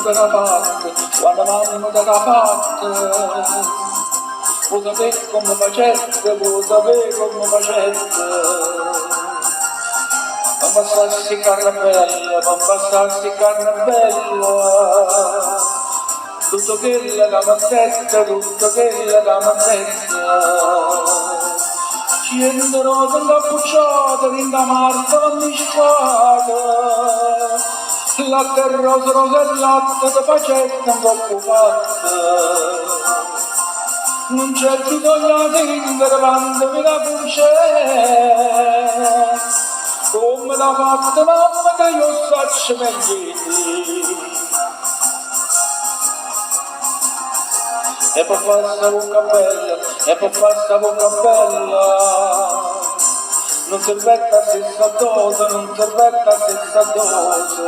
te l'ha fatta, quando mamma te l'ha fatta. Vuoi sapere come facette, vuoi sapere come facette. Ma passassi carne bella, ma passassi carne bella. Tutto quello che mi aspetta, tutto quello che mi aspetta. Scendo rosa incappucciata, vinta marta misciata. Latte rosa, rosa e latte, che facetta un po' fatta. Non c'è bisogno di ringere quando mi la concede. Come l'ha fatta mamma che io saccio meglio. E poi fa sta bocca bella, e poi fa sta bocca bella. Non servetta a stessa dose, non servetta a stessa dose.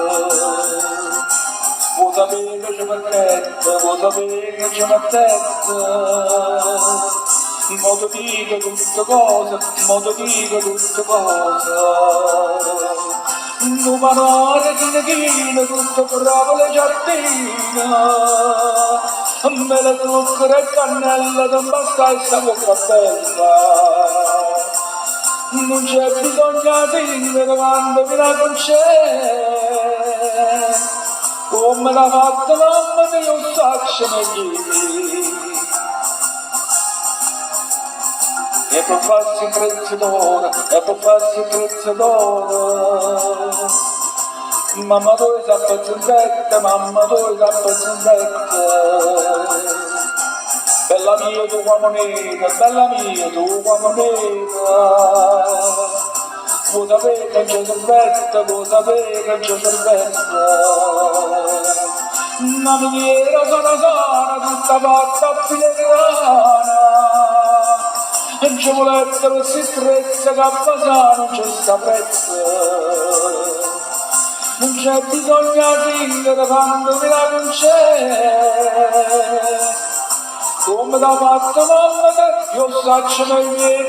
Vuoi sapere che ci mettete, vuoi sapere che ci mettete. Modo dico tutte cose, modo dico tutte cose. Non parlare di tutto bravo le giardine. Me la zucchero e cannella, non basta e sta bocca bella. Non c'è bisogno di ringere quando mi la concede. Come l'ha fatta mamma che io saccio meglio. E poi farsi prezzo d'oro, e poi farsi prezzo d'oro. Mamma tu sei appazzente, mamma tu sei appazzente. Bella mia tu qua moneta, bella mia tu qua moneta. Vuoi sapere che c'è servetta, vuoi sapere che c'è servetta. Una miniera sana, tutta fatta a filigrana. Non ci volettero si strezza, che a Fasano non c'è sta prezza. Non c'è bisogno di ringere quando mi la concede. Come l'ha fatto mamma che io saccio nei miei